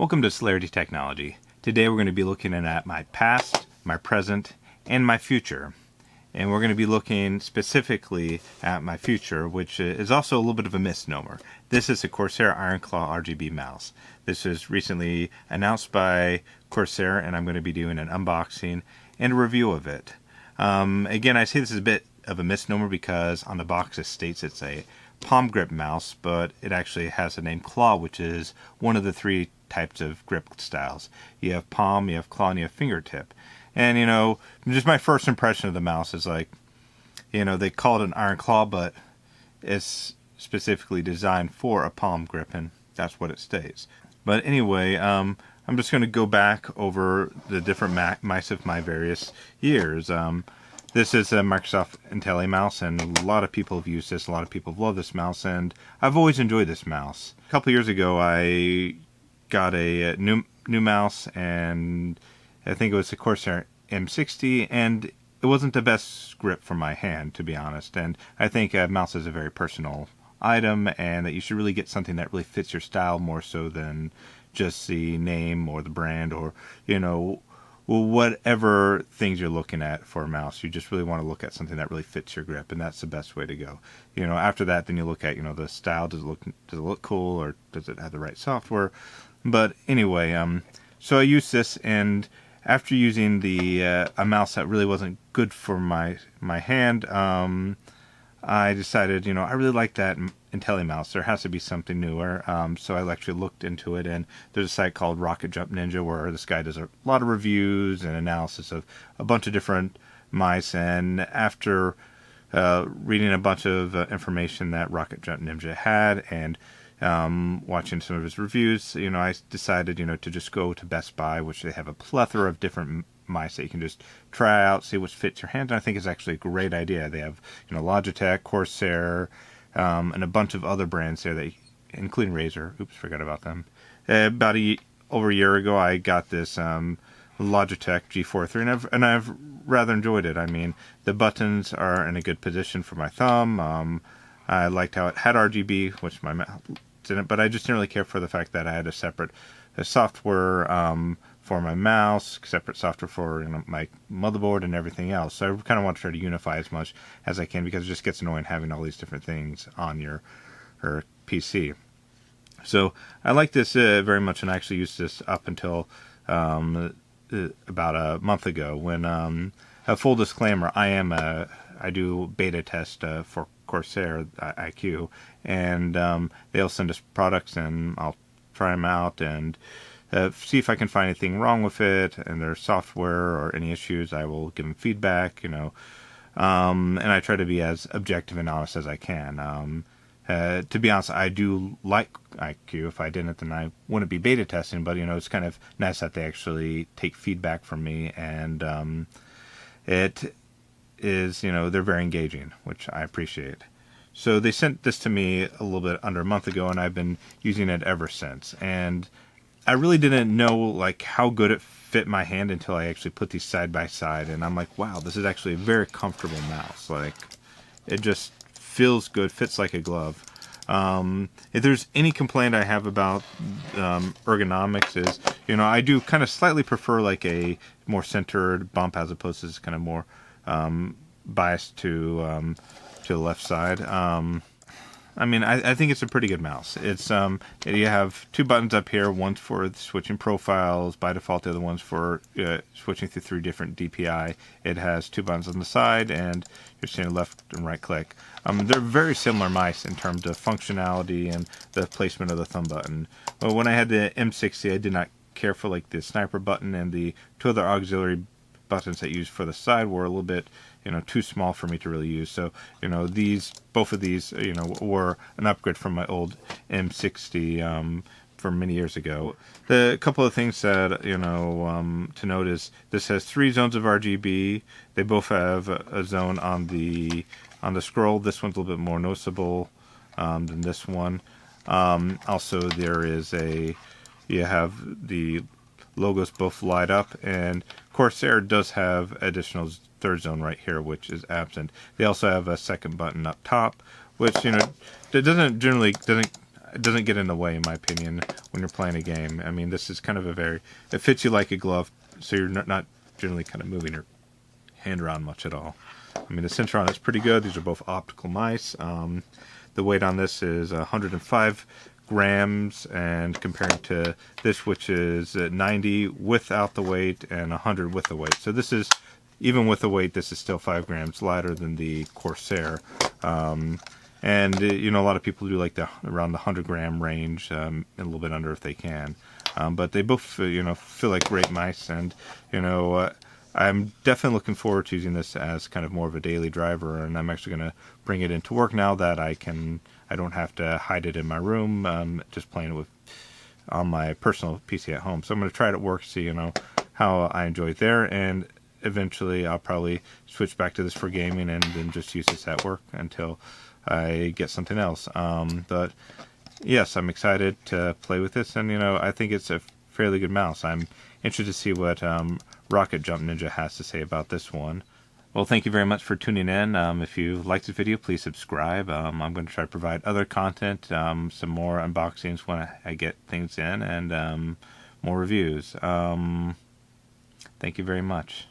Welcome to Celerity Technology. Today we're going to be looking at my past, my present, and my future. And we're going to be looking specifically at my future, which is also a little bit of a misnomer. This is a Corsair Ironclaw RGB mouse. This was recently announced by Corsair, and I'm going to be doing an unboxing and a review of it. Again, I say this is a bit of a misnomer because on the box it states it's a palm grip mouse, but it actually has the name claw, which is one of the three types of grip styles. You have palm, you have claw, and you have fingertip. And just my first impression of the mouse is like, they call it an iron claw, but it's specifically designed for a palm grip, and that's what it states. But anyway, I'm just going to go back over the different mice of my various years. This is a Microsoft IntelliMouse, and a lot of people have used this. A lot of people have loved this mouse, and I've always enjoyed this mouse. A couple years ago, I got a new mouse, and I think it was the Corsair M60, and it wasn't the best grip for my hand, to be honest. And I think a mouse is a very personal item, and that you should really get something that really fits your style more so than just the name or the brand or, whatever things you're looking at for a mouse. You just really want to look at something that really fits your grip, and that's the best way to go. After that, then you look at, the style. Does it look cool, or does it have the right software? But anyway, so I used this, and after using a mouse that really wasn't good for my hand, I decided, I really like that IntelliMouse. There has to be something newer. So I actually looked into it, and there's a site called Rocket Jump Ninja where this guy does a lot of reviews and analysis of a bunch of different mice. And after reading a bunch of information that Rocket Jump Ninja had and watching some of his reviews, I decided, to just go to Best Buy, which they have a plethora of different mice that you can just try out, see what fits your hand. And I think it's actually a great idea. They have, Logitech, Corsair, and a bunch of other brands there, including Razer. Oops, forgot about them. About over a year ago, I got this Logitech G403, and I've rather enjoyed it. I mean, the buttons are in a good position for my thumb. I liked how it had RGB, which my mouse didn't, but I just didn't really care for the fact that I had a separate software for my mouse, separate software for my motherboard and everything else. So I kind of want to try to unify as much as I can, because it just gets annoying having all these different things on your PC. So I like this very much, and I actually used this up until about a month ago. When a full disclaimer, I do beta test for Corsair IQ, and they'll send us products, and I'll try them out and see if I can find anything wrong with it and their software or any issues. I will give them feedback, and I try to be as objective and honest as I can. To be honest, I do like IQ. If I didn't, then I wouldn't be beta testing, but it's kind of nice that they actually take feedback from me, and it is, they're very engaging, which I appreciate. So they sent this to me a little bit under a month ago, and I've been using it ever since. And I really didn't know how good it fit my hand until I actually put these side by side, and I'm like, wow, this is actually a very comfortable mouse. It just feels good, fits like a glove. If there's any complaint I have about ergonomics is, I do kind of slightly prefer a more centered bump as opposed to this kind of more biased to the left side. I think it's a pretty good mouse. It's you have two buttons up here. One's for switching profiles by default. The other one's for switching through 3 different DPI. It has 2 buttons on the side, and you're seeing left and right click. They're very similar mice in terms of functionality and the placement of the thumb button. But when I had the M60, I did not care for the sniper button, and the 2 other auxiliary buttons that you use for the side were a little bit too small for me to really use. So both of these were an upgrade from my old M60 from many years ago. The couple of things that to note is this has 3 zones of RGB. They both have a zone on the scroll. This one's a little bit more noticeable than this one. Also, there is you have the logos both light up, and Corsair does have additional 3rd zone right here, which is absent. They also have a second button up top, which it doesn't it doesn't get in the way, in my opinion, when you're playing a game. I mean, this is kind of it fits you like a glove, so you're not generally kind of moving your hand around much at all. I mean, the center on it's pretty good. These are both optical mice. The weight on this is 105 grams, and compared to this, which is 90 without the weight and 100 with the weight. So this is, even with the weight, this is still 5 grams lighter than the Corsair. And you know, a lot of people do like around the 100-gram range, and a little bit under if they can. But they both, you know, feel like great mice, and you know, I'm definitely looking forward to using this as kind of more of a daily driver, and I'm actually going to bring it into work now that I don't have to hide it in my room, just playing it on my personal PC at home. So I'm going to try it at work, see, you know, how I enjoy it there, and eventually I'll probably switch back to this for gaming and then just use this at work until I get something else. But yes, I'm excited to play with this, and you know, I think it's a fairly good mouse. I'm interested to see what Rocket Jump Ninja has to say about this one. Well, thank you very much for tuning in. If you liked this video, please subscribe. I'm going to try to provide other content, some more unboxings when I get things in, and more reviews. Thank you very much.